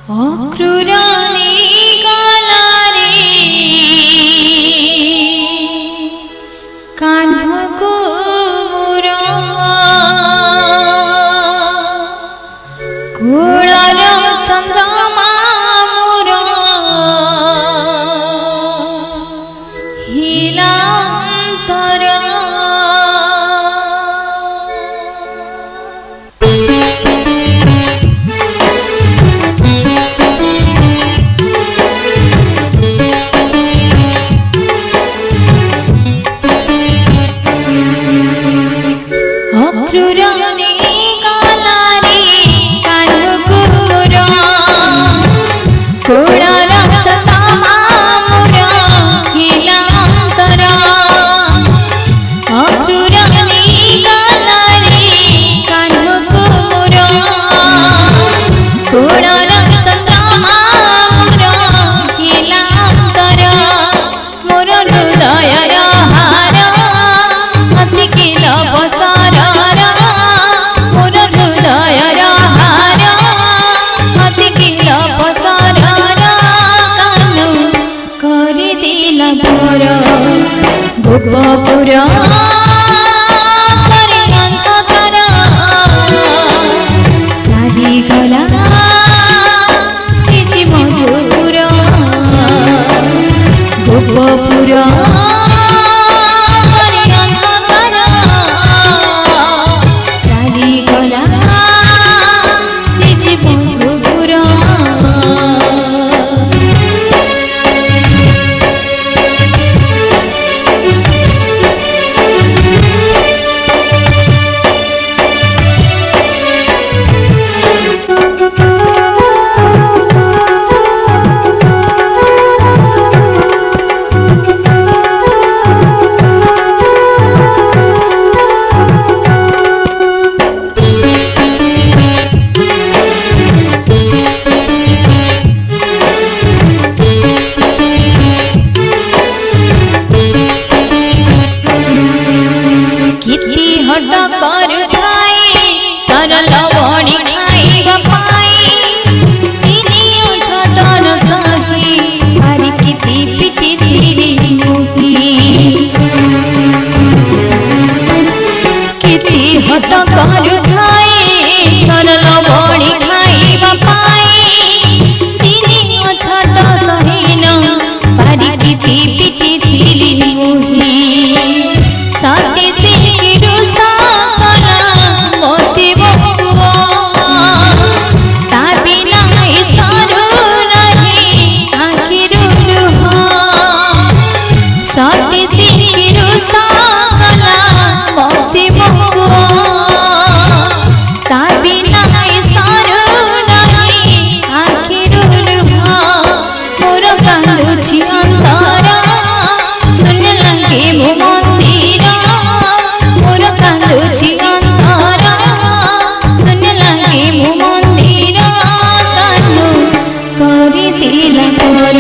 অক্রুরানি গালারে কানহকো মোরা কোড়ার চন্দ্রমা মোরা হিলান্তরা অক্রুরানি গালারে কানহকো মোরা কোড়ার চন্দ্রমা মোরা হিলান্তরা অক্রুরানি গালারে কানহকো মোরা কোড়ার চন্দ্রমা মোরা হিলান্তরা মোর হৃদয়র হারা অতি কিল বসারা মোর হৃদয়র হারা অতি কিল বসারা কান করে দিল মোর গোপপুর করে অন্ধকার চারি গলা সিজি মধুপুর গোপপুর করে অন্ধকার চারি গলা সিজি মধুপুর किति हट कर खाई सरल बणी खाइबा पाई तिनियो छटन सही भारी किति पिटी तिरी मुही किति हट कर खाई सरल बणी खाइबा पाई तिनियो छट सहीन भारी किति पिटी तिरी मुही साथी से रुसा कला मोती बकुआ ता बिना इशारो नहीं आखिर लुहा साथी से रुसा कला मोती बकुआ ता बिना इशारो नहीं आखिर लुहा मोर कांदुछि अंतरा सुन लगे मो मंदिर मोर कांदुछि अंतरा सुन लगे मो मंदिर कानु करि दिला मोर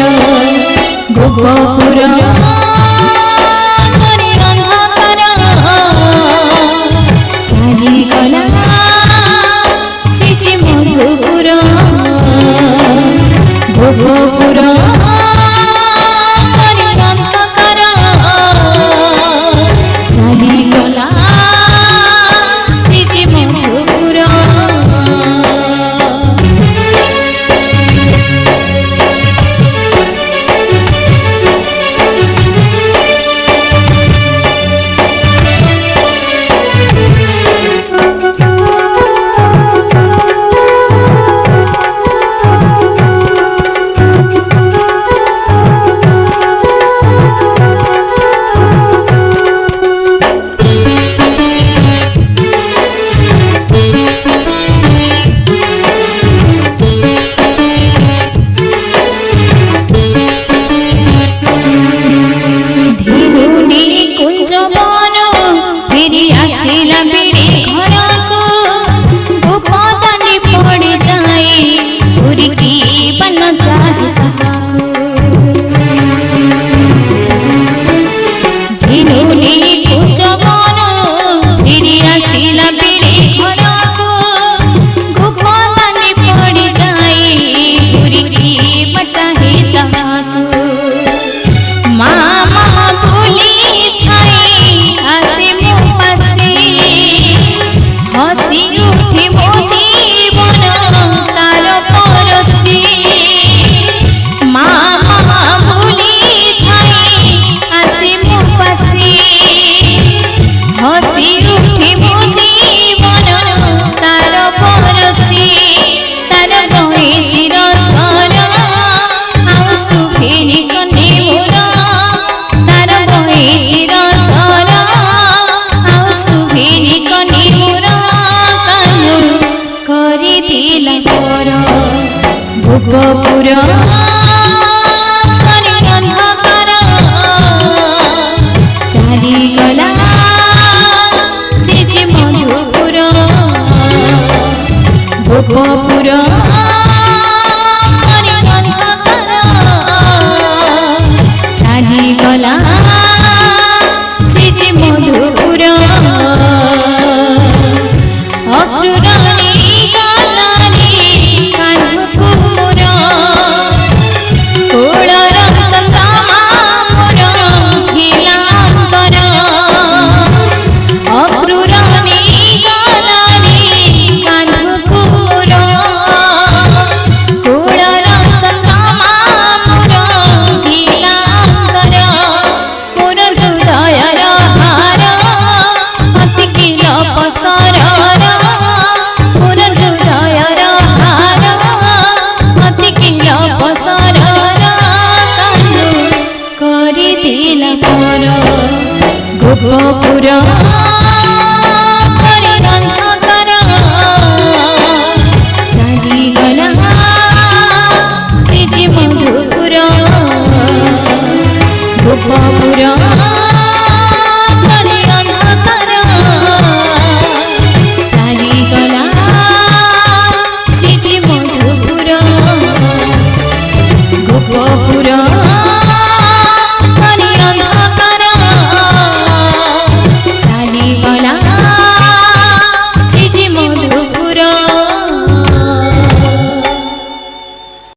गोपपुर करे अंधकार चारि गला सिजी मधुपुर गोपपुर करे अंधकार चारि गला सिजी मधुपुर ଗୋପପୁର କରି ଅନ୍ଧକାର ଚାଲିଗଲା ସେ ଯେ ମଧୁପୁର ଗୋପପୁର କରି ଅନ୍ଧକାର ଚାଲିଗଲା ସେ ଯେ ମଧୁପୁର ଅକ୍ରୁରଣୀ ଗଲାରେ କାନ୍ଧକୁ ମୋର କୋଳର ଚନ୍ଦ୍ରମା ମୋର ହିଲାନ୍ତର ଅକ୍ରୁରଣୀ ଗଲାରେ କାନ୍ଧକୁ ମୋର କୋଳର ଚନ୍ଦ୍ରମା ମୋର ହିଲାନ୍ତର ମୋର ହୃଦୟର ହାର ଅତିକିଲ ପସରର ମୋର ହୃଦୟର ହାର ଅତିକିଲ ପସରର କାନ୍ଧ କରିଥିଲା ମୋର ଗୋପପୁର